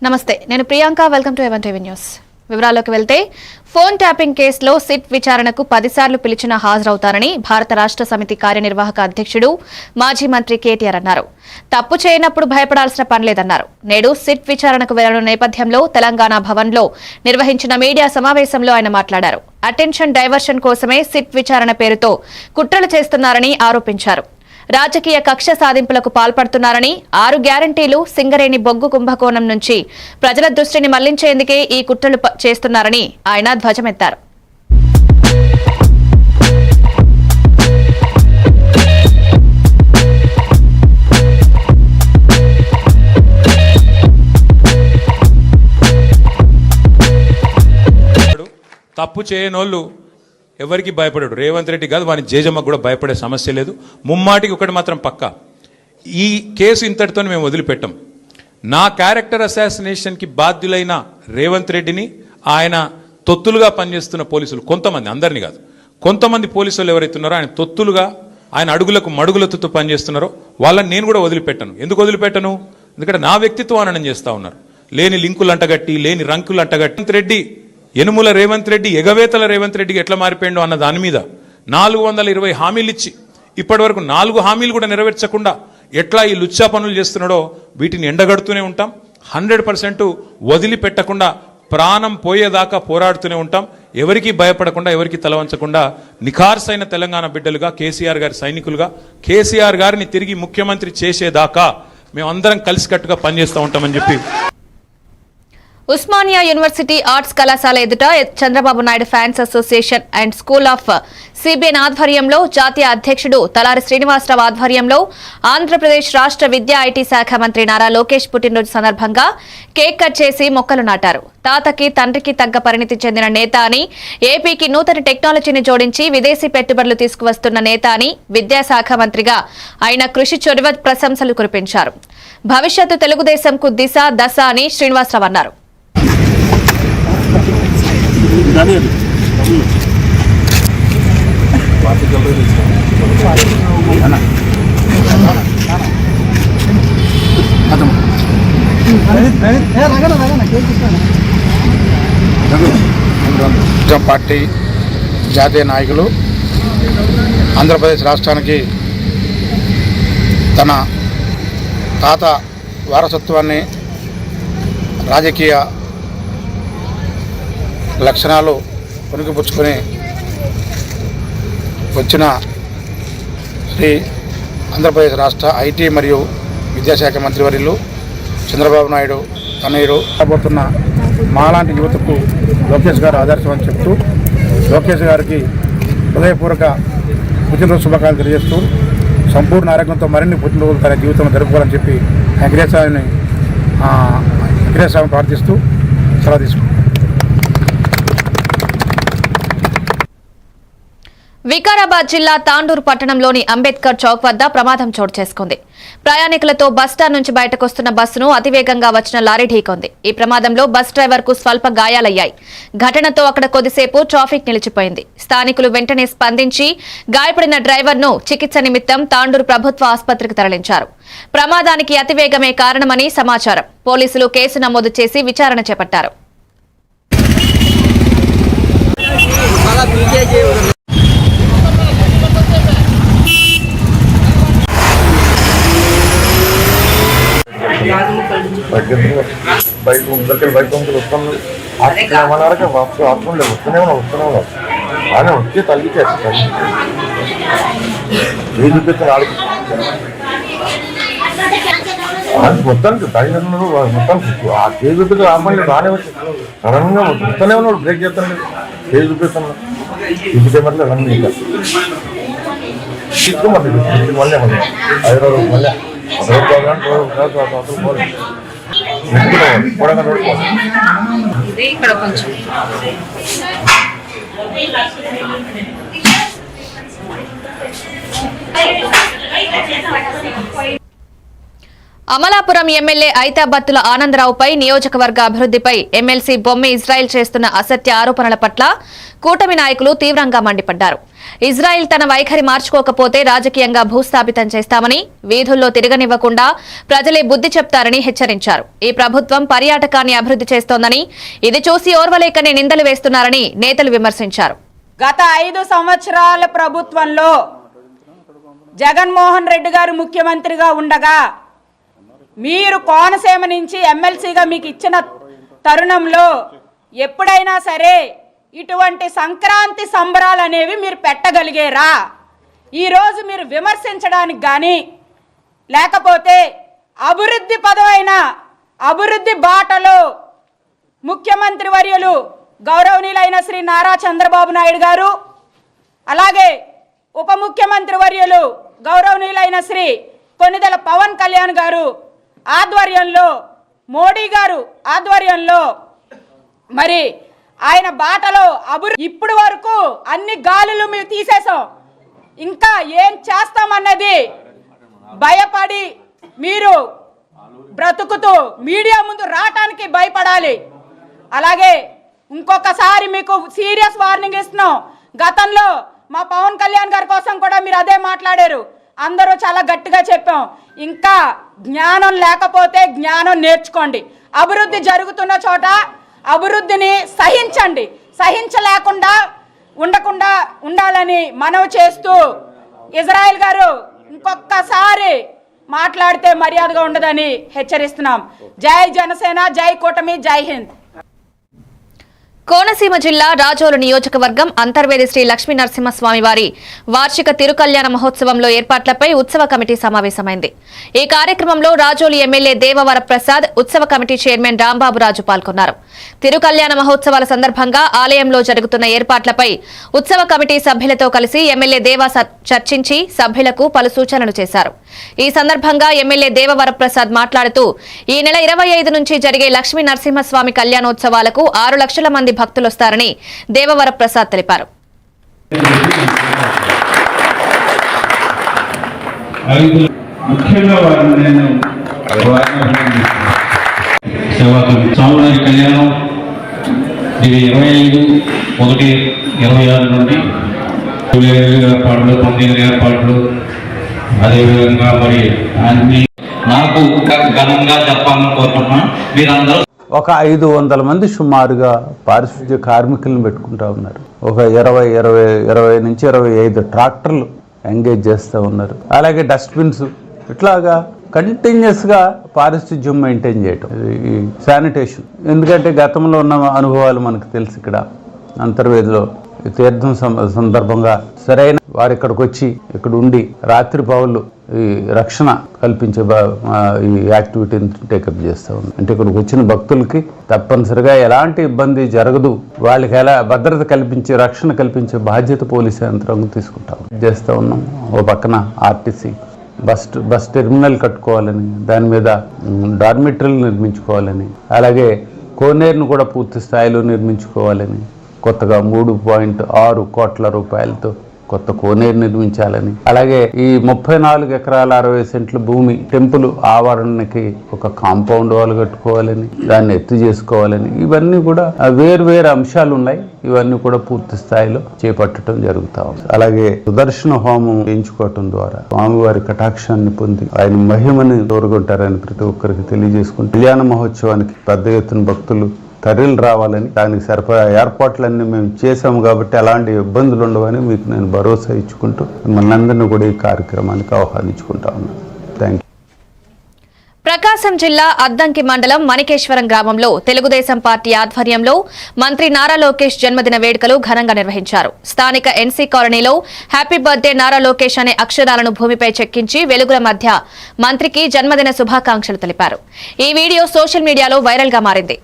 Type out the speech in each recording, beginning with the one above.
నమస్తే, నేను Priyanka. Welcome to A one TV news. వివరాల్లోకి వెళ్తే, ఫోన్ ట్యాపింగ్ కేసులో సిట్ విచారణకు 10 సార్లు పిలిచినా హాజరవుతారని భారత రాష్ట్ర సమితి కార్యనిర్వాహక అధ్యక్షుడు మాజీ మంత్రి కేటీఆర్ అన్నారు. తప్పు చేయనప్పుడు భయపడాల్సిన పనిలేదన్నారు. నేడు సిట్ విచారణకు వెళ్లనున్న నేపథ్యంలో తెలంగాణ భవన్లో నిర్వహించిన మీడియా సమావేశంలో ఆయన మాట్లాడారు. అటెన్షన్ డైవర్షన్ కోసమే సిట్ విచారణ పేరుతో కుట్రలు చేస్తున్నారని ఆరోపించారు. రాజకీయ కక్ష సాధింపులకు పాల్పడుతున్నారని, 6 గ్యారంటీలు, సింగరేణి బొగ్గు కుంభకోణం నుంచి ప్రజల దృష్టిని మళ్లించేందుకే ఈ కుట్రలు చేస్తున్నారని ఆయన ధ్వజమెత్తారు. తప్పు చేయనోళ్ళు ఎవరికి భయపడాడు. రేవంత్ రెడ్డి కాదు, వాని జేజమ్మకు కూడా భయపడే సమస్య లేదు. ముమ్మాటికి ఒకటి మాత్రం పక్కా, ఈ కేసు ఇంతటితో మేము వదిలిపెట్టాం. నా క్యారెక్టర్ అసాసినేషన్కి బాధ్యులైన రేవంత్ రెడ్డిని ఆయన తొత్తులుగా పనిచేస్తున్న పోలీసులు కొంతమంది, అందరినీ కాదు, కొంతమంది పోలీసులు ఎవరైతున్నారో ఆయన తొత్తులుగా, ఆయన అడుగులకు మడుగులతో పనిచేస్తున్నారో వాళ్ళని నేను కూడా వదిలిపెట్టాను. ఎందుకు వదిలిపెట్టను? ఎందుకంటే నా వ్యక్తిత్వం హననం చేస్తూ ఉన్నారు. లేని లింకులు అంటగట్టి, లేని రంకులు అంటగట్టి రెడ్డి, యనుమల రేవంత్ రెడ్డి, ఎగవేతల రేవంత్ రెడ్డికి ఎట్లా మారిపోయిండో అన్న దాని మీద 420 హామీలు ఇచ్చి ఇప్పటి వరకు 4 హామీలు కూడా నెరవేర్చకుండా ఎట్లా ఈ లుచ్చా పనులు చేస్తున్నాడో వీటిని ఎండగడుతూనే ఉంటాం. 100% వదిలిపెట్టకుండా ప్రాణం పోయేదాకా పోరాడుతూనే ఉంటాం. ఎవరికి భయపడకుండా, ఎవరికి తలవంచకుండా నిఖార్సైన తెలంగాణ బిడ్డలుగా, కేసీఆర్ గారి సైనికులుగా, కేసీఆర్ గారిని తిరిగి ముఖ్యమంత్రి చేసేదాకా మేమందరం కలిసికట్టుగా పనిచేస్తూ ఉంటామని చెప్పి ఉస్మానియా యూనివర్సిటీ ఆర్ట్స్ కళాశాల ఎదుట Chandrababu Naidu fans association and school of CBN ఆధ్వర్యంలో, జాతీయ అధ్యక్షుడు తలారి శ్రీనివాసరావు ఆధ్వర్యంలో ఆంధ్రప్రదేశ్ రాష్ట్ర విద్యా ఐటీ శాఖ మంత్రి నారా లోకేష్ పుట్టినరోజు సందర్భంగా కేక్ కట్ చేసి మొక్కలు నాటారు. తాతకి తండ్రికి తగ్గ పరిణితి చెందిన నేత అని, ఏపీకి నూతన టెక్నాలజీని జోడించి విదేశీ పెట్టుబడులు తీసుకువస్తున్న నేత అని విద్యాశాఖ మంత్రిగా ఆయన కృషి చొరవ ప్రశంసలు కురిపించారు. భవిష్యత్తు తెలుగుదేశంకు దిశ దశ అని శ్రీనివాసరావు అన్నారు. పార్టీ జాతీయ నాయకులు ఆంధ్రప్రదేశ్ రాష్ట్రానికి తన తాత వారసత్వాన్ని, రాజకీయ లక్షణాలు పుణికిపుచ్చుకొని వచ్చిన శ్రీ ఆంధ్రప్రదేశ్ రాష్ట్ర ఐటీ మరియు విద్యాశాఖ మంత్రివర్యులు చంద్రబాబు నాయుడు తనయుడు రాబోతున్న మాలాంటి యువతకు లోకేష్ గారు ఆదర్శం అని చెప్తూ, లోకేష్ గారికి హృదయపూర్వక పుట్టినరోజు శుభాకాంక్షలు తెలియజేస్తూ, సంపూర్ణ ఆరోగ్యంతో మరిన్ని పుట్టినరోజులు తన జీవితంలో జరుపుకోవాలని చెప్పి వెంకటేశ్వరాన్ని ప్రార్థిస్తూ సెలవు తీసుకుంటాం. వికారాబాద్ జిల్లా తాండూరు పట్టణంలోని అంబేద్కర్ చౌక్ వద్ద ప్రమాదం చోటు చేసుకుంది. ప్రయాణికులతో బస్టాండ్ నుంచి బయటకొస్తున్న బస్సును అతివేగంగా వచ్చిన లారీ ఢీకొంది. ఈ ప్రమాదంలో బస్ డ్రైవర్ కు స్వల్ప గాయాలయ్యాయి. ఘటనతో అక్కడ కొద్దిసేపు ట్రాఫిక్ నిలిచిపోయింది. స్థానికులు వెంటనే స్పందించి గాయపడిన డ్రైవర్ ను చికిత్స నిమిత్తం తాండూరు ప్రభుత్వ ఆసుపత్రికి తరలించారు. ప్రమాదానికి అతివేగమే కారణమని సమాచారం. పోలీసులు కేసు నమోదు చేసి విచారణ చేపట్టారు. బైక్ పంపులు వస్తాను వరకు వస్తూనే ఉన్నాను ఆయన వచ్చి తగ్గించేస్తాను. ఏం చూపిస్తాను వాళ్ళకి మొత్తానికి తగినన్నారు. మొత్తానికి ఆ కేజీ చూపిస్తే ఆపండి రానే వచ్చి సడన్గా వస్తూనే ఉన్నాడు. బ్రేక్ చేస్తాను, కేజీ చూపిస్తాను, చూపితే మళ్ళీ రన్నింగ్ తీసుకోమని మళ్ళీ మళ్ళీ 5 రోజులు మళ్ళీ ఇక్కడ కొంచెం అమలాపురం ఎమ్మెల్యే ఐతాబత్తుల ఆనందరావుపై నియోజకవర్గ అభివృద్ధిపై ఎమ్మెల్సీ బొమ్మి ఇజ్రాయెల్ చేస్తున్న అసత్య ఆరోపణల పట్ల కూటమి నాయకులు తీవ్రంగా మండిపడ్డారు. ఇజ్రాయెల్ తన వైఖరి మార్చుకోకపోతే రాజకీయంగా భూస్థాపితం చేస్తామని, వీధుల్లో తిరగనివ్వకుండా ప్రజలే బుద్ధి చెప్తారని హెచ్చరించారు. ఈ ప్రభుత్వం పర్యాటకాన్ని అభివృద్ధి చేస్తోందని, ఇది చూసి ఓర్వలేకనే నిందలు వేస్తున్నారని నేతలు విమర్శించారు. గత 5 సంవత్సరాల ప్రభుత్వంలో జగన్మోహన్ రెడ్డి గారు ముఖ్యమంత్రిగా ఉండగా మీరు కోనసీమ నుంచి ఎమ్మెల్సీగా మీకు ఇచ్చిన తరుణంలో ఎప్పుడైనా సరే ఇటువంటి సంక్రాంతి సంబరాలు అనేవి మీరు పెట్టగలిగేరా? ఈరోజు మీరు విమర్శించడానికి కానీ లేకపోతే అభివృద్ధి పదమైన అభివృద్ధి బాటలో ముఖ్యమంత్రి వర్యులు గౌరవనీయులైన శ్రీ నారా చంద్రబాబు నాయుడు గారు, అలాగే ఉప ముఖ్యమంత్రి వర్యులు గౌరవనీయులైన శ్రీ కొనిదెల పవన్ కళ్యాణ్ గారు ఆధ్వర్యంలో, మోడీ గారు ఆధ్వర్యంలో మరి ఆయన బాటలో ఇప్పుడు వరకు అన్ని గాలులు మేము తీసేసాం. ఇంకా ఏం చేస్తామన్నది భయపడి మీరు బ్రతుకుతూ మీడియా ముందు రావటానికి భయపడాలి. అలాగే ఇంకొకసారి మీకు సీరియస్ వార్నింగ్ ఇస్తున్నాం. గతంలో మా పవన్ కళ్యాణ్ గారి కోసం కూడా మీరు అదే మాట్లాడారు. అందరూ చాలా గట్టిగా చెప్పాం. ఇంకా జ్ఞానం లేకపోతే జ్ఞానం నేర్చుకోండి. అభివృద్ధి జరుగుతున్న చోట అభివృద్ధిని సహించండి. సహించలేకుండా ఉండకుండా ఉండాలని మనవి చేస్తూ, ఇజ్రాయెల్ గారు ఇంకొకసారి మాట్లాడితే మర్యాదగా ఉండదని హెచ్చరిస్తున్నాం. జై జనసేన, జై కూటమి, జై హింద్. కోనసీమ జిల్లా రాజోలు నియోజకవర్గం అంతర్వేది శ్రీ లక్ష్మీ నరసింహస్వామి వారి వార్షిక తిరుకల్యాణ మహోత్సవంలో ఏర్పాట్లపై ఉత్సవ కమిటీ సమావేశమైంది. ఈ కార్యక్రమంలో రాజోలు ఎమ్మెల్యే దేవవరప్రసాద్, ఉత్సవ కమిటీ చైర్మన్ రాంబాబురాజు పాల్గొన్నారు. తిరుకల్యాణ మహోత్సవాల సందర్భంగా ఆలయంలో జరుగుతున్న ఏర్పాట్లపై ఉత్సవ కమిటీ సభ్యులతో కలిసి ఎమ్మెల్యే దేవ చర్చించి సభ్యులకు పలు సూచనలు చేశారు. ఈ సందర్భంగా ఎమ్మెల్యే దేవవరప్రసాద్ మాట్లాడుతూ, ఈ నెల 25 నుంచి జరిగే లక్ష్మీ నరసింహస్వామి కళ్యాణోత్సవాలకు 6 లక్షల మంది భక్తులొస్తారని దేవవరప్రసాద్ తెలిపారు. స్వామివారి కళ్యాణం ఇది 25/1/26 నుండి ఏర్పాట్లు, పండుగ ఏర్పాట్లు, అదేవిధంగా మరి అన్ని నాకు ఘనంగా చెప్పాలని కోరుకుంటున్నాను. మీరందరూ ఒక 500 మంది సుమారుగా పారిశుద్ధ్య కార్మికులను పెట్టుకుంటా ఉన్నారు. ఒక 20 నుంచి 25 ట్రాక్టర్లు ఎంగేజ్ చేస్తూ ఉన్నారు. అలాగే డస్ట్బిన్స్, ఇట్లాగా కంటిన్యూస్గా పారిశుద్ధ్యం మెయింటైన్ చేయటం, ఈ శానిటేషన్. ఎందుకంటే గతంలో ఉన్న అనుభవాలు మనకు తెలుసు. ఇక్కడ అంతర్వేదిలో తీర్థం సందర్భంగా సరైన వారు ఇక్కడికి వచ్చి ఇక్కడ ఉండి రాత్రి పౌళ్ళు ఈ రక్షణ కల్పించే ఈ యాక్టివిటీని టేకప్ చేస్తూ ఉంది. అంటే ఇక్కడికి వచ్చిన భక్తులకి తప్పనిసరిగా ఎలాంటి ఇబ్బంది జరగదు, వాళ్ళకి ఎలా భద్రత కల్పించే, రక్షణ కల్పించే బాధ్యత పోలీసు యంత్రాంగం తీసుకుంటాం చేస్తూ ఉన్నాం. ఓ పక్కన ఆర్టీసీ బస్ టెర్మినల్ కట్టుకోవాలని, దాని మీద డార్మిటరీలు నిర్మించుకోవాలని, అలాగే కోనేరును కూడా పూర్తి స్థాయిలో నిర్మించుకోవాలని, కొత్తగా 3.6 కోట్ల రూపాయలతో కొత్త కోనేరు నిర్మించాలని, అలాగే ఈ 34 ఎకరాల 60 సెంట్ల భూమి టెంపుల్ ఆవరణకి ఒక కాంపౌండ్ వాల్ కట్టుకోవాలని, దాన్ని ఎత్తు చేసుకోవాలని, ఇవన్నీ కూడా వేరు అంశాలు ఉన్నాయి. ఇవన్నీ కూడా పూర్తి స్థాయిలో చేపట్టడం జరుగుతూ ఉంది. అలాగే సుదర్శన హోమం ఎంచుకోవటం ద్వారా స్వామివారి కటాక్షాన్ని పొంది ఆయన మహిమని తోడుకుంటారని ప్రతి ఒక్కరికి తెలియజేసుకుంటూ కళ్యాణ మహోత్సవానికి పెద్ద ఎత్తున భక్తులు తరలి రావాలని, దానికి సరిపడా ఏర్పాట్లన్నీ మేము చేశాము కాబట్టి అలాంటి ఇబ్బందులు ఉండవని మీకు నేను భరోసా ఇచ్చుకుంటూ మిమ్మల్ని అందరినీ కూడా ఈ కార్యక్రమానికి ఆహ్వానించుకుంటా ఉన్నాను. Thank you. ప్రకాశం జిల్లా అద్దంకి మండలం మణికేశ్వరం గ్రామంలో తెలుగుదేశం పార్టీ ఆధ్వర్యంలో మంత్రి నారా లోకేష్ జన్మదిన వేడుకలు ఘనంగా నిర్వహించారు. స్థానిక ఎన్సీ కాలనీలో హ్యాపీ బర్త్డే నారా లోకేష్ అనే అక్షరాలను భూమిపై చెక్కించి వెలుగుల మధ్య మంత్రికి జన్మదిన శుభాకాంక్షలు తెలిపారు. ఈ వీడియో సోషల్ మీడియాలో వైరల్ గా మారింది.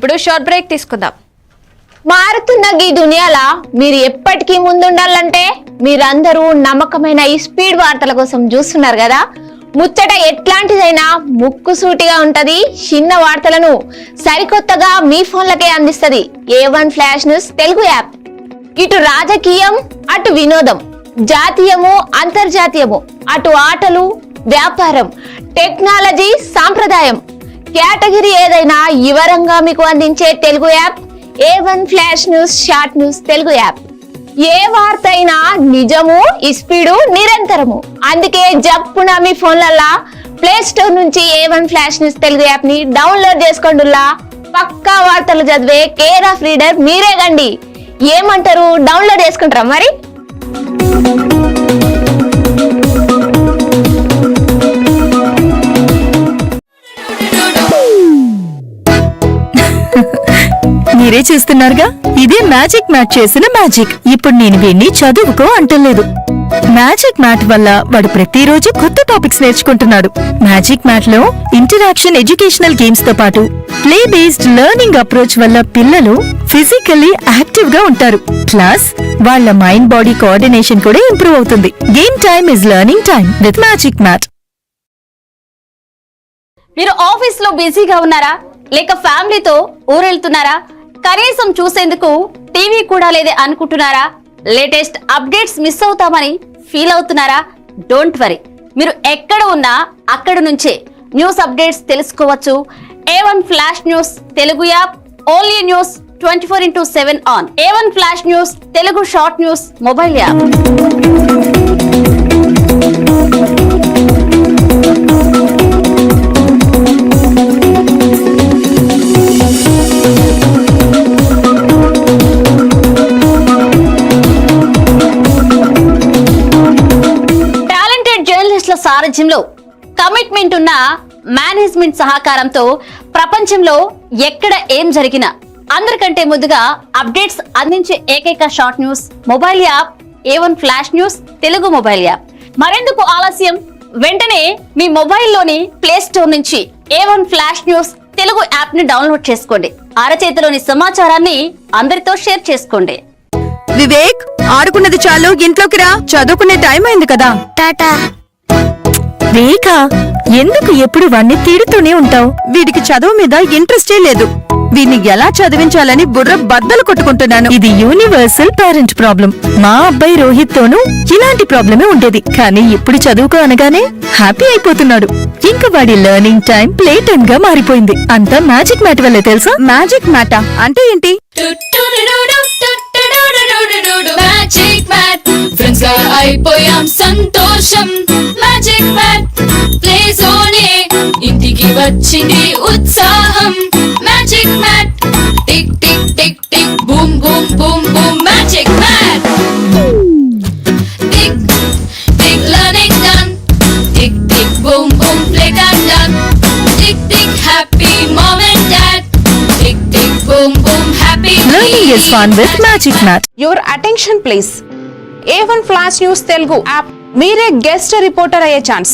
ఇప్పుడు షార్ట్ బ్రేక్ తీసుకుందాం. మారుతున్న ఈ దునియాలా మీరు ఎప్పటికీ ముందుండాలంటే మీరందరూ నమ్మకమైన ఈ స్పీడ్ వార్తల కోసం చూస్తున్నారు కదా. ముచ్చట ఎట్లాంటిదైనా ముక్కుసూటిగా ఉంటది. చిన్న వార్తలను సరికొత్తగా మీ ఫోన్లకే అందిస్తది A1 flash news Telugu app. ఇటు రాజకీయం, అటు వినోదం, జాతీయము, అంతర్జాతీయము, అటు ఆటలు, వ్యాపారం, టెక్నాలజీ, సాంప్రదాయం, కేటగిరీ ఏదైనా వివరంగా మీకు అందించే Telugu app A1 flash news short news Telugu app. ఏ వార్త అయినా నిజము, స్పీడు, నిరంతరము. అందుకే జప్పున మీ ఫోన్లల్లా ప్లే స్టోర్ నుంచి A1 flash news Telugu app ని డౌన్లోడ్ చేసుకోండిలా. పక్కా వార్తలు చదివే కేర్ ఆఫ్ రీడర్ మీరే గండి. ఏమంటారు, డౌన్లోడ్ చేసుకుంటారా మరి? మీరే చేస్తున్నారుగా, ఇదే మ్యాజిక్ మ్యాట్ చేసిన మ్యాజిక్. ఇప్పుడు నేను వీణ్ణి చదువుకో అంటలేదు. మ్యాజిక్ మ్యాట్ వల్ల వాడు ప్రతిరోజు కొత్త టాపిక్స్ నేర్చుకుంటున్నాడు. మ్యాజిక్ మ్యాట్ లో ఇంటరాక్షన్ ఎడ్యుకేషనల్ గేమ్స్ తో పాటు ప్లే బేస్డ్ లెర్నింగ్ అప్రోచ్ వల్ల పిల్లలు ఫిజికల్లీ యాక్టివ్ గా ఉంటారు. ప్లస్ వాళ్ళ మైండ్ బాడీ కోఆర్డినేషన్ కూడా ఇంప్రూవ్ అవుతుంది. Game time is learning time with Magic Mat. మీరు ఆఫీస్ లో బిజీగా ఉన్నారా, లేక ఫ్యామిలీతో ఊరెళ్తున్నారా, కనీసం చూసేందుకు టీవీ కూడా లేదే అనుకుంటున్నారా, లేటెస్ట్ అప్డేట్స్ మిస్ అవుతామని ఫీల్ అవుతున్నారా? డోంట్ వరీ, మీరు ఎక్కడ ఉన్నా అక్కడ నుంచే న్యూస్ అప్డేట్స్ తెలుసుకోవచ్చు. A1 flash news Telugu app, only news 24/7 on. A1 flash news Telugu short news mobile app. సారథ్యంలో కమిట్మెంట్ ఉన్న మేనేజ్మెంట్ సహకారంతో ప్రపంచంలో ఎక్కడ ఏం జరిగినా అందరికంటే ముందుగా అప్డేట్స్ అందించే ఏకైక short news mobile app A1 flash news Telugu mobile app. మరెందుకు ఆలస్యం, వెంటనే మీ మొబైల్లోని ప్లే స్టోర్ నుంచి A1 flash news Telugu app ని డౌన్లోడ్ చేసుకోండి. అరచేతిలోని సమాచారాన్ని అందరితో షేర్ చేసుకోండి. వివేక్, ఆడుకున్నది చాలు, ఇంట్లోకి రా, చదువుకునే టైం అయింది కదా. టాటా. రేఖా, ఎందుకు ఎప్పుడు వాణ్ణి తిడుతూనే ఉంటావు? వీడికి చదువు మీద ఇంట్రెస్టే లేదు. వీడిని ఎలా చదివించాలని బుర్ర బద్దలు కొట్టుకుంటున్నాను. ఇది యూనివర్సల్ పేరెంట్ ప్రాబ్లం. మా అబ్బాయి రోహిత్ తోనూ ఇలాంటి ప్రాబ్లమే ఉండేది, కానీ ఇప్పుడు చదువుకో అనగానే హ్యాపీ అయిపోతున్నాడు. ఇంకా వాడి లెర్నింగ్ టైం ప్లే టైం గా మారిపోయింది. అంతా మ్యాజిక్ మ్యాట్ వల్లే తెలుసా? మ్యాజిక్ మ్యాటా అంటే ఏంటి? మ్యాజిక్ మ్యాట్ ఫ్రెండ్స్ గా అయిపోయాం సంతోషం. మ్యాజిక్ మ్యాట్ ప్లే జోనే ఇంటికి వచ్చింది ఉత్సాహం. Magic Mat tick tick tick tick boom boom boom boom. Magic Mat tick tick learning done. Tick tick boom boom play time done. Tick tick happy mom and dad. Tick tick boom boom happy Learning is fun with Magic Mat. Your attention please. A1 flash news Telugu app. మీరే guest reporter అయ్యే chance.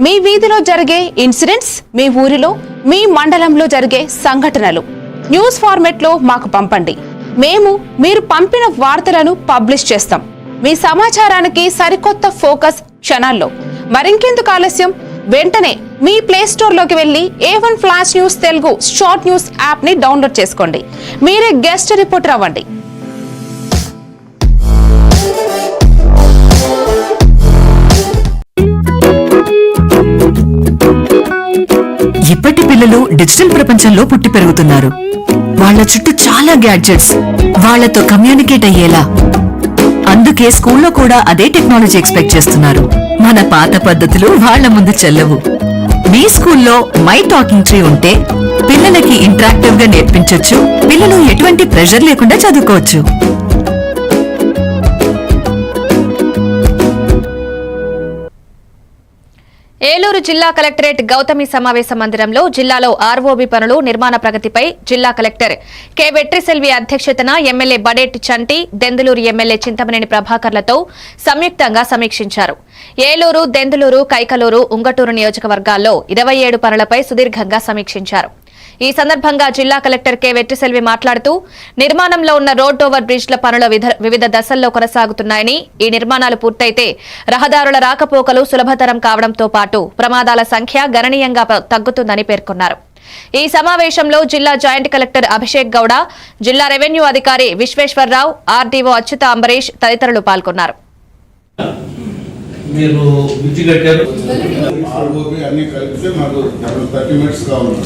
మీ వీధిలో జరిగే incidents, మీ ఊరిలో, మీ మండలంలో జరిగే సంఘటనలు news format లో మాకు పంపండి. మేము మీరు పంపిన వార్తలను పబ్లిష్ చేస్తాం. మీ సమాచారానికి సరికొత్త ఫోకస్ క్షణాల్లో. మరింకెందుకు ఆలస్యం, వెంటనే మీ ప్లే స్టోర్ లోకి వెళ్లి A1 flash news Telugu short news app ని డౌన్లోడ్ చేసుకోండి. మీరే గెస్ట్ రిపోర్టర్ అవ్వండి. ఇప్పటి పిల్లలు డిజిటల్ ప్రపంచంలో పుట్టి పెరుగుతున్నారు. వాళ్ళ చుట్టూ చాలా గ్యాడ్జెట్స్, వాళ్ళతో కమ్యూనికేట్ అయ్యేలా. అందుకే స్కూల్లో కూడా అదే టెక్నాలజీ ఎక్స్పెక్ట్ చేస్తున్నారు. మన పాత పద్ధతులు వాళ్ళ ముందు చెల్లవు. మీ స్కూల్లో మై టాకింగ్ ట్రీ ఉంటే పిల్లలకి ఇంటరాక్టివ్ గా నేర్పించొచ్చు. పిల్లలు ఎటువంటి ప్రెషర్ లేకుండా చదువుకోవచ్చు. ఏలూరు జిల్లా కలెక్టరేట్ గౌతమి సమావేశ మందిరంలో జిల్లాలో ఆర్ఓబి పనులు నిర్మాణ ప్రగతిపై జిల్లా కలెక్టర్ కె వెట్రిసెల్వి అధ్యక్షతన ఎమ్మెల్యే బడేటి చంటి, దెందులూరు ఎమ్మెల్యే చింతమనేని ప్రభాకర్లతో సంయుక్తంగా సమీక్షించారు. ఏలూరు, దెందులూరు, కైకలూరు, ఉంగటూరు నియోజకవర్గాల్లో 27 పనులపై సుదీర్ఘంగా సమీక్షించారు. ఈ సందర్భంగా జిల్లా కలెక్టర్ కె వెట్రిసెల్వి మాట్లాడుతూ నిర్మాణంలో ఉన్న రోడ్ ఓవర్ బ్రిడ్జ్ల పనులు వివిధ దశల్లో కొనసాగుతున్నాయని, ఈ నిర్మాణాలు పూర్తయితే రహదారుల రాకపోకలు సులభతరం కావడంతో పాటు ప్రమాదాల సంఖ్య గణనీయంగా తగ్గుతుందని పేర్కొన్నారు. ఈ సమావేశంలో జిల్లా జాయింట్ కలెక్టర్ అభిషేక్ గౌడ, జిల్లా రెవెన్యూ అధికారి విశ్వేశ్వరరావు, ఆర్డీఓ అచ్యుత అంబరీష్ తదితరులు పాల్గొన్నారు. మీరు బ్రిడ్జి కట్టారు, అన్ని కలిపితే మాకు 30 మినిట్స్ కావాలి.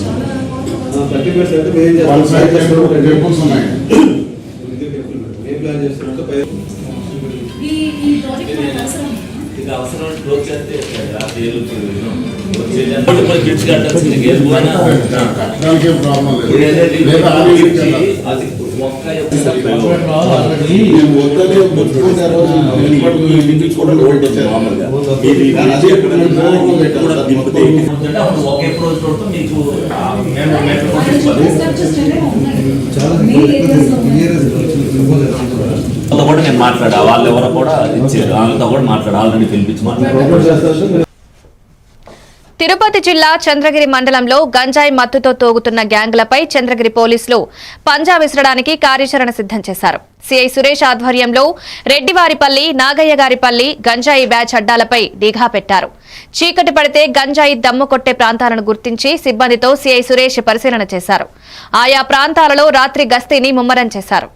30 మినిట్స్ అయితే టెంపుల్స్ ఉన్నాయి. అవసరం క్లోజ్ చేస్తే ప్రాబ్లం ఒకే రోజు మీకు కూడా నేను మాట్లాడా, వాళ్ళు ఎవరో కూడా ఇచ్చారు, వాళ్ళతో కూడా మాట్లాడా, ఆల్రెడీ పిలిపించి మాట్లాడారు. తిరుపతి జిల్లా చంద్రగిరి మండలంలో గంజాయి మత్తుతో తోగుతున్న గ్యాంగులపై చంద్రగిరి పోలీసులు పంజా విసరడానికి కార్యాచరణ సిద్ధం చేశారు. సిఐ సురేష్ ఆధ్వర్యంలో రెడ్డివారిపల్లి, నాగయ్యగారిపల్లి గంజాయి బ్యాచ్ అడ్డాలపై నిఘా పెట్టారు. చీకటి పడితే గంజాయి దమ్ము కొట్టే ప్రాంతాలను గుర్తించి సిబ్బందితో సిఐ సురేష్ పరిశీలన చేశారు. ఆయా ప్రాంతాలలో రాత్రి గస్తీని ముమ్మరం చేశారు.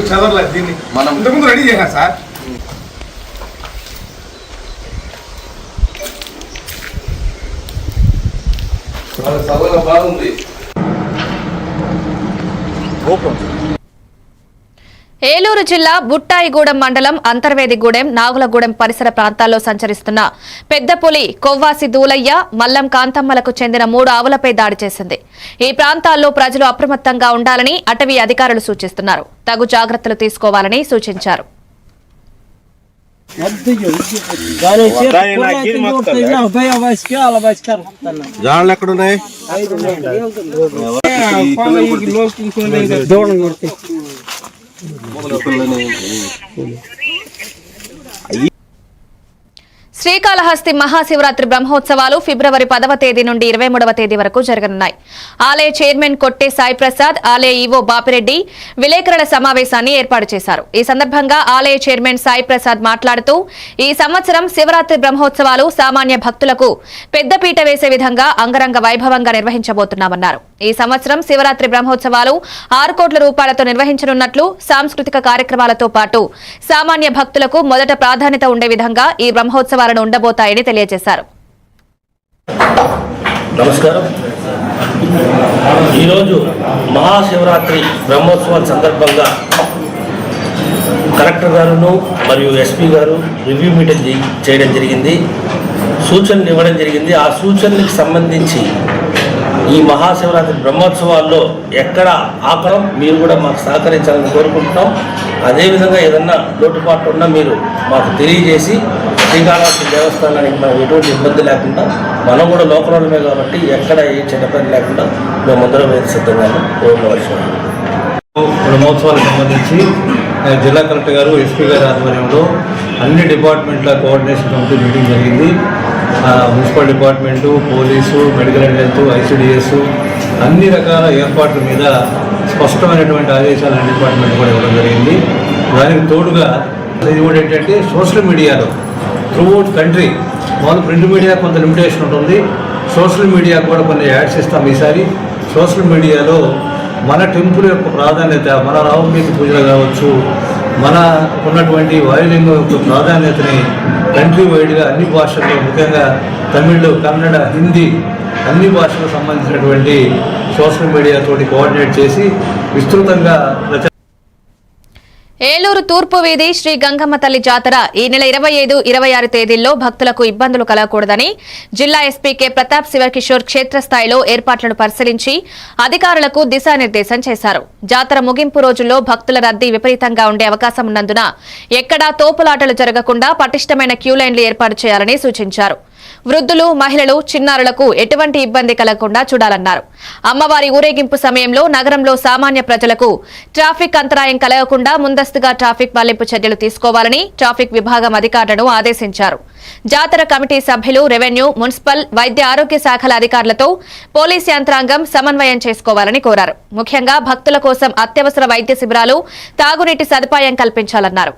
చదవలేదు దీన్ని మనం ఇంతకుముందు రెడీ చేశాం సార్. బాగుంది. ఏలూరు జిల్లా బుట్టాయిగూడెం మండలం అంతర్వేదిగూడెం, నాగులగూడెం పరిసర ప్రాంతాల్లో సంచరిస్తున్న పెద్ద పులి కొవ్వాసి దూలయ్య, మల్లం కాంతమ్మలకు చెందిన 3 ఆవులపై దాడి చేసింది. ఈ ప్రాంతాల్లో ప్రజలు అప్రమత్తంగా ఉండాలని అటవీ అధికారులు సూచిస్తున్నారు. తగు జాగ్రత్తలు తీసుకోవాలని సూచించారు. శ్రీకాళహస్తి మహాశివరాత్రి బ్రహ్మోత్సవాలు ఫిబ్రవరి 10వ తేదీ నుండి 23వ తేదీ వరకు జరగనున్నాయి. ఆలయ చైర్మన్ కొట్టే సాయి ప్రసాద్, ఆలయ ఈవో బాపిరెడ్డి విలేకరుల సమావేశాన్ని ఏర్పాటు చేశారు. ఈ సందర్భంగా ఆలయ చైర్మన్ సాయి ప్రసాద్ మాట్లాడుతూ, ఈ సంవత్సరం శివరాత్రి బ్రహ్మోత్సవాలు సామాన్య భక్తులకు పెద్దపీట వేసే విధంగా అంగరంగ వైభవంగా నిర్వహించబోతున్నామన్నారు. ఈ సంవత్సరం శివరాత్రి బ్రహ్మోత్సవాలు 6 కోట్ల రూపాయలతో నిర్వహించనున్నట్లు, సాంస్కృతిక కార్యక్రమాలతో పాటు సామాన్య భక్తులకు మొదట ప్రాధాన్యత ఉండే విధంగా ఈ బ్రహ్మోత్సవాలను ఉండబోతాయని తెలియజేశారు. నమస్కారం. ఈరోజు మహాశివరాత్రి బ్రహ్మోత్సవాల సందర్భంగా కలెక్టర్ గారును మరియు ఎస్పీ గారు రివ్యూ మీటింగ్ చేయడం జరిగింది, సూచనలు ఇవ్వడం జరిగింది. ఆ సూచనలకు సంబంధించి ఈ మహాశివరాత్రి బ్రహ్మోత్సవాల్లో ఎక్కడ ఆపడం మీరు కూడా మాకు సహకరించాలని కోరుకుంటున్నాం. అదేవిధంగా ఏదన్నా లోటుపాట్లు ఉన్నా మీరు మాకు తెలియజేసి శ్రీకాళహస్తి దేవస్థానానికి మనం ఎటువంటి ఇబ్బంది లేకుండా, మనం కూడా లోకలమే కాబట్టి ఎక్కడ ఏ చిన్న పని లేకుండా మేము ముందర వేసి సిద్ధంగాను కోరుకోవచ్చు. బ్రహ్మోత్సవాలకు సంబంధించి జిల్లా కలెక్టర్ గారు, ఎస్పీ గారి ఆధ్వర్యంలో అన్ని డిపార్ట్మెంట్ల కోఆర్డినేషన్ కమిటీ మీటింగ్ జరిగింది. Municipal department, police, medical and health, ICDS అన్ని రకాల ఏర్పాట్ల మీద స్పష్టమైనటువంటి ఆదేశాలు అన్ని డిపార్ట్మెంట్ కూడా ఇవ్వడం జరిగింది. దానికి తోడుగా ఇది కూడా ఏంటంటే సోషల్ మీడియాలో త్రూఅవుట్ కంట్రీ, మామూలు ప్రింట్ మీడియా కొంత లిమిటేషన్ ఉంటుంది, సోషల్ మీడియా కూడా కొన్ని యాడ్స్ ఇస్తాం. ఈసారి సోషల్ మీడియాలో మన టెంపుల్ యొక్క ప్రాధాన్యత, మన రామకీర్తి పూజలు కావచ్చు, మన ఉన్నటువంటి వాయులింగం యొక్క ప్రాధాన్యతని కంట్రీ వైడ్గా అన్ని భాషల్లో, ముఖ్యంగా తమిళ్, కన్నడ, హిందీ అన్ని భాషలకు సంబంధించినటువంటి సోషల్ మీడియాతోటి కోఆర్డినేట్ చేసి విస్తృతంగా ఏలూరు తూర్పు వీధి శ్రీ గంగమ్మ తల్లి జాతర ఈ నెల 25, 26 తేదీల్లో భక్తులకు ఇబ్బందులు కలగకూడదని జిల్లా ఎస్పీ కె ప్రతాప్ శివకిషోర్ క్షేత్రస్థాయిలో ఏర్పాట్లను పరిశీలించి అధికారులకు దిశానిర్దేశం చేశారు. జాతర ముగింపు రోజుల్లో భక్తుల రద్దీ విపరీతంగా ఉండే అవకాశం ఉన్నందున ఎక్కడా తోపులాటలు జరగకుండా పటిష్టమైన క్యూలైన్లు ఏర్పాటు చేయాలని సూచించారు. వృద్ధులు, మహిళలు, చిన్నారులకు ఎటువంటి ఇబ్బంది కలగకుండా చూడాలన్నారు. అమ్మవారి ఊరేగింపు సమయంలో నగరంలో సామాన్య ప్రజలకు ట్రాఫిక్ అంతరాయం కలగకుండా ముందస్తుగా ట్రాఫిక్ మళ్లింపు చర్యలు తీసుకోవాలని ట్రాఫిక్ విభాగం అధికారులను ఆదేశించారు. జాతర కమిటీ సభ్యులు, రెవెన్యూ, మున్సిపల్, వైద్య ఆరోగ్య శాఖల అధికారులతో పోలీస్ యంత్రాంగం సమన్వయం చేసుకోవాలని కోరారు. ముఖ్యంగా భక్తుల కోసం అత్యవసర వైద్య శిబిరాలు, తాగునీటి సదుపాయం కల్పించాలన్నారు.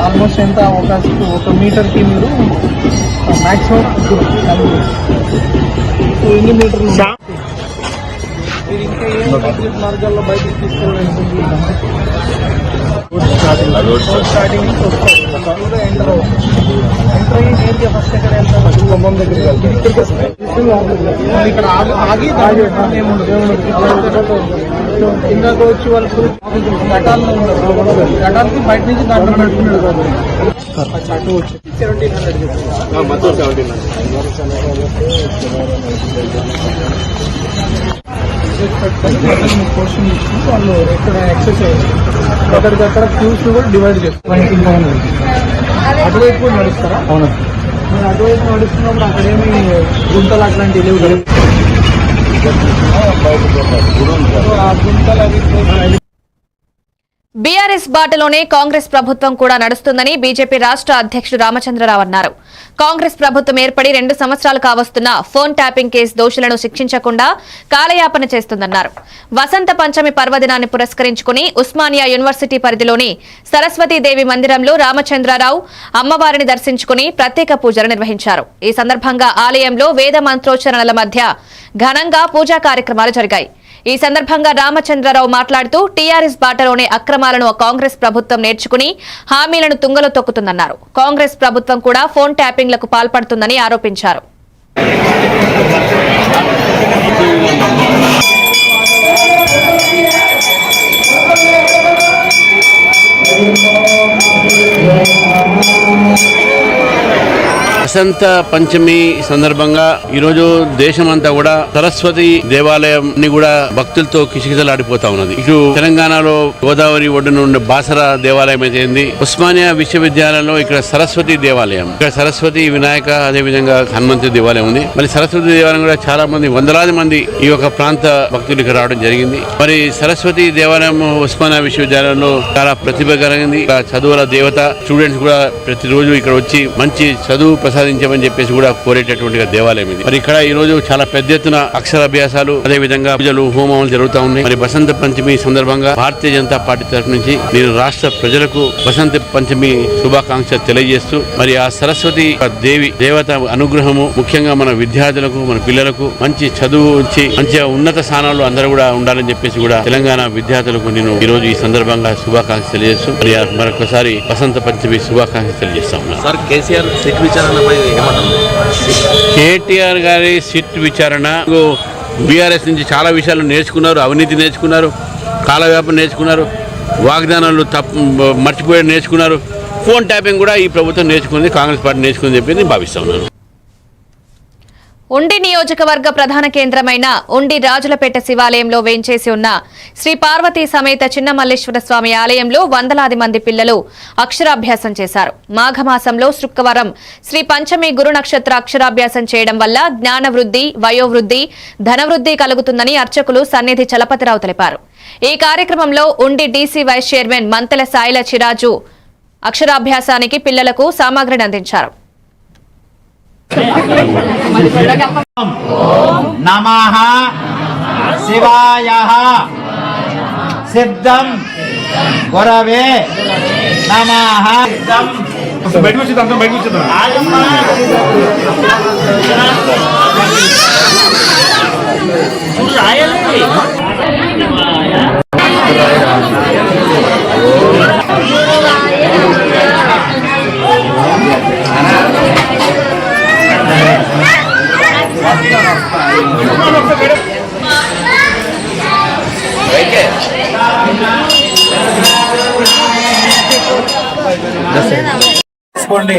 ఆల్మోస్ట్ ఎంత ఒక మీటర్కి మీరు మాక్సిమం ఎన్ని మీటర్లు మీరు ఇంకా ఏం మార్గాల్లో బయటకు తీసుకెళ్ళాలి? స్టార్టింగ్ నుంచి వస్తారు, ఎంటర్ అయ్యి నేరుగా ఫస్ట్ ఎక్కడ వెళ్తారు? ఖమ్మం దగ్గరికి ఇక్కడ ఆగి ఇందాక వచ్చి వాళ్ళకి ఘటాల్లో ఉన్నారు. ఘటాలకి బయట నుంచి దాంట్లో పెట్టుకున్నాడు. అటు వచ్చి 1700 పోర్షన్ ఇచ్చి వాళ్ళు ఎక్కడ ఎక్సర్సైజ్ అక్కడికక్కడ క్యూస్ కూడా డివైడ్ చేస్తారు. అటువైపు కూడా నడుస్తారా? అవును. మీరు అటువైపు నడుస్తున్నప్పుడు అక్కడేమి గుంతలు అట్లాంటివి లేవు కదా? ఆ గుంతలు అవి బీఆర్ఎస్ బాటలోనే కాంగ్రెస్ ప్రభుత్వం కూడా నడుస్తుందని బీజేపీ రాష్ట్ర అధ్యక్షుడు రామచంద్రరావు అన్నారు. కాంగ్రెస్ ప్రభుత్వం ఏర్పడి 2 సంవత్సరాలు కావస్తున్న ఫోన్ ట్యాపింగ్ కేసు దోషులను శిక్షించకుండా కాలయాపన చేస్తుందన్నారు. వసంత పంచమి పర్వదినాన్ని పురస్కరించుకుని ఉస్మానియా యూనివర్సిటీ పరిధిలోని సరస్వతీదేవి మందిరంలో రామచంద్రరావు అమ్మవారిని దర్శించుకుని ప్రత్యేక పూజలు నిర్వహించారు. ఈ సందర్భంగా ఆలయంలో వేద మంత్రోచ్చరణల మధ్య ఘనంగా పూజా కార్యక్రమాలు జరిగాయి. ఈ సందర్భంగా రామచంద్రరావు మాట్లాడుతూ టీఆర్ఎస్ బాటలోనే అక్రమాలను కాంగ్రెస్ ప్రభుత్వం నేర్చుకుని హామీలను తుంగలో తొక్కుతుందన్నారు. కాంగ్రెస్ ప్రభుత్వం కూడా ఫోన్ ట్యాపింగ్లకు పాల్పడుతుందని ఆరోపించారు. వసంత పంచమి సందర్భంగా ఈరోజు దేశమంతా కూడా సరస్వతి దేవాలయాన్ని కూడా భక్తులతో కిటకిటలాడిపోతా ఉన్నది. ఇటు తెలంగాణలో గోదావరి ఒడ్డున ఉండే బాసర దేవాలయం అయితే ఉస్మానియా విశ్వవిద్యాలయంలో ఇక్కడ సరస్వతి దేవాలయం, ఇక్కడ సరస్వతి వినాయక, అదే విధంగా హనుమంతుడి దేవాలయం ఉంది. మరి సరస్వతి దేవాలయం కూడా చాలా మంది, వందలాది మంది ఈ యొక్క ప్రాంత భక్తులు ఇక్కడ రావడం జరిగింది. మరి సరస్వతి దేవాలయం ఉస్మానియా విశ్వవిద్యాలయంలో చాలా ప్రతిభ కలిగింది. చదువుల దేవత, స్టూడెంట్స్ కూడా ప్రతిరోజు ఇక్కడ వచ్చి మంచి చదువు ప్రసాదించమని చెప్పేసి కూడా కోరేటటువంటి దేవాలయం ఇది. మరి ఇక్కడ ఈ రోజు చాలా పెద్ద ఎత్తున అక్షరాభ్యాసాలు, అదే విధంగా పూజలు, హోమాలు జరుగుతూ ఉన్నాయి. మరి వసంత పంచమి సందర్భంగా భారతీయ జనతా పార్టీ తరఫు నుంచి నేను రాష్ట్ర ప్రజలకు వసంత పంచమి శుభాకాంక్షలు తెలియజేస్తూ, మరి ఆ సరస్వతి దేవత అనుగ్రహము ముఖ్యంగా మన విద్యార్థులకు, మన పిల్లలకు మంచి చదువు వచ్చి మంచిగా ఉన్నత స్థానాల్లో అందరూ కూడా ఉండాలని చెప్పేసి కూడా తెలంగాణ విద్యార్థులకు నేను ఈ రోజు ఈ సందర్భంగా శుభాకాంక్షలు తెలియజేస్తూ మరి మరొకసారి వసంత పంచమి శుభాకాంక్షలు తెలియజేస్తా ఉన్నాను. సార్, కేసీఆర్ సిట్ విచారణ కేటీఆర్ గారి సిట్ విచారణ బీఆర్ఎస్ నుంచి చాలా విషయాలు నేర్చుకున్నారు. అవినీతి నేర్చుకున్నారు, కాలవ్యాపం నేర్చుకున్నారు, వాగ్దానాలు మర్చిపోయడం నేర్చుకున్నారు. ఫోన్ ట్యాపింగ్ కూడా ఈ ప్రభుత్వం నేర్చుకుంది, కాంగ్రెస్ పార్టీ నేర్చుకుంది చెప్పి నేను భావిస్తా ఉన్నాను. ఉండి నియోజకవర్గ ప్రధాన కేంద్రమైన ఉండి రాజులపేట శివాలయంలో వేంచేసి ఉన్న శ్రీ పార్వతీ సమేత చిన్నమల్లేశ్వర స్వామి ఆలయంలో వందలాది మంది పిల్లలు అక్షరాభ్యాసం చేశారు. మాఘమాసంలో శుక్రవారం శ్రీ పంచమి గురు నక్షత్ర అక్షరాభ్యాసం చేయడం వల్ల జ్ఞానవృద్ధి, వయోవృద్ధి, ధనవృద్ధి కలుగుతుందని అర్చకులు సన్నిధి చలపతిరావు తెలిపారు. ఈ కార్యక్రమంలో ఉండి డీసీ వైస్ చైర్మన్ మంతెల సాయిల చిరాజు అక్షరాభ్యాసానికి పిల్లలకు సామాగ్రిని అందించారు. నమః శివాయః సిద్ధం గురవే నమః. బయటకు వచ్చేద్దాం, బయటకు వచ్చేద్దాం. తీసుకోండి.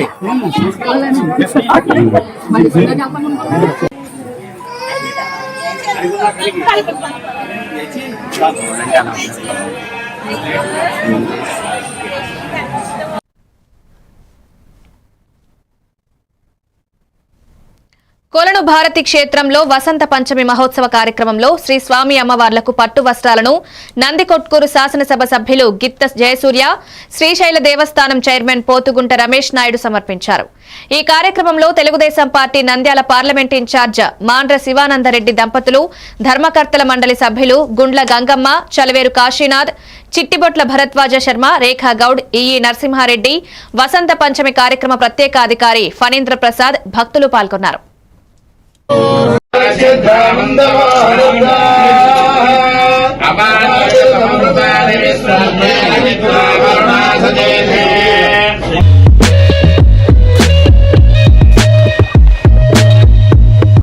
కొలను భారతి క్షేత్రంలో వసంత పంచమి మహోత్సవ కార్యక్రమంలో శ్రీ స్వామి అమ్మవార్లకు పట్టు వస్త్రాలను నందికొట్కూరు శాసనసభ సభ్యులు గిత్త జయసూర్య, శ్రీశైల దేవస్థానం చైర్మన్ పోతుగుంట రమేష్ నాయుడు సమర్పించారు. ఈ కార్యక్రమంలో Telugu Desam party Nandyal parliament in-charge Mandra Sivananda Reddy దంపతులు, ధర్మకర్తల మండలి సభ్యులు గుండ్ల గంగమ్మ, చలవేరు కాశీనాథ్, చిట్టిబొట్ల భరద్వాజ శర్మ, రేఖా గౌడ్, ఈఈ నరసింహారెడ్డి, వసంత పంచమి కార్యక్రమ ప్రత్యేక అధికారి ఫణీంద్ర ప్రసాద్ భక్తులు పాల్గొన్నారు.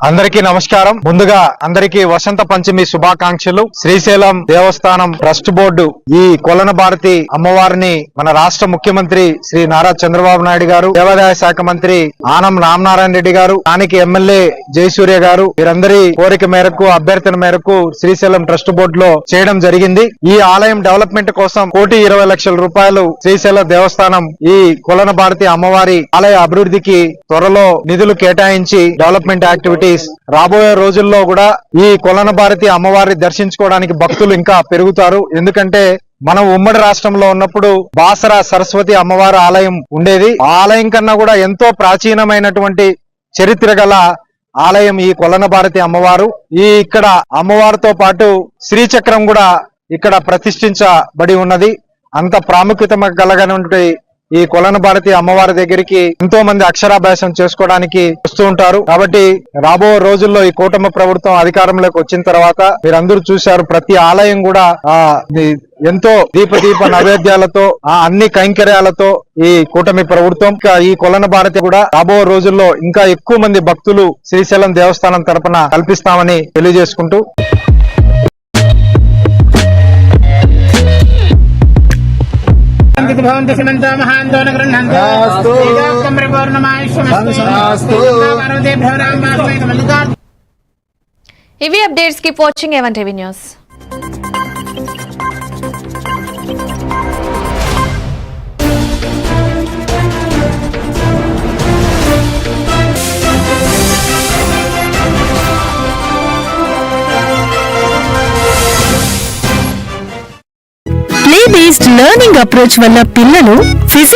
అందరికీ నమస్కారం. ముందుగా అందరికీ వసంత పంచమి శుభాకాంక్షలు. శ్రీశైలం దేవస్థానం ట్రస్ట్ బోర్డు ఈ కొలన భారతి అమ్మవారిని మన రాష్ట్ర ముఖ్యమంత్రి శ్రీ నారా చంద్రబాబు నాయుడు గారు, దేవాదాయ శాఖ మంత్రి ఆనం రామనారాయణ రెడ్డి గారు, స్థానిక ఎమ్మెల్యే జయసూర్య గారు వీరందరి కోరిక మేరకు, అభ్యర్థన మేరకు శ్రీశైలం ట్రస్ట్ బోర్డులో చేయడం జరిగింది. ఈ ఆలయం డెవలప్మెంట్ కోసం 1,20,00,000 రూపాయలు శ్రీశైలం దేవస్థానం ఈ కొలన భారతి అమ్మవారి ఆలయ అభివృద్ధికి త్వరలో నిధులు కేటాయించి డెవలప్మెంట్ యాక్టివిటీస్ రాబోయే రోజుల్లో కూడా ఈ కొలన భారతి అమ్మవారిని దర్శించుకోవడానికి భక్తులు ఇంకా పెరుగుతారు. ఎందుకంటే మనం ఉమ్మడి రాష్ట్రంలో ఉన్నప్పుడు బాసర సరస్వతి అమ్మవారి ఆలయం ఉండేది. ఆ ఆలయం కన్నా కూడా ఎంతో ప్రాచీనమైనటువంటి చరిత్ర గల ఆలయం ఈ కొలన భారతి అమ్మవారు. ఈ ఇక్కడ అమ్మవారితో పాటు శ్రీచక్రం కూడా ఇక్కడ ప్రతిష్ఠించబడి ఉన్నది. అంత ప్రాముఖ్యత కలగనటువంటి ఈ కొలన భారతి అమ్మవారి దగ్గరికి ఎంతో మంది అక్షరాభ్యాసం చేసుకోవడానికి వస్తూ ఉంటారు. కాబట్టి రాబో రోజుల్లో ఈ కూటమి ప్రభుత్వం అధికారంలోకి వచ్చిన తర్వాత మీరందరూ చూశారు, ప్రతి ఆలయం కూడా ఎంతో దీప నైవేద్యాలతో అన్ని కైంకర్యాలతో ఈ కూటమి ప్రభుత్వం ఈ కొలన భారతి కూడా రాబో రోజుల్లో ఇంకా ఎక్కువ మంది భక్తులు శ్రీశైలం దేవస్థానం తరపున కల్పిస్తామని తెలియజేసుకుంటూ ఇవి updates. Keep watching A1 TV news. Play based learning approach వల్ల పిల్లలు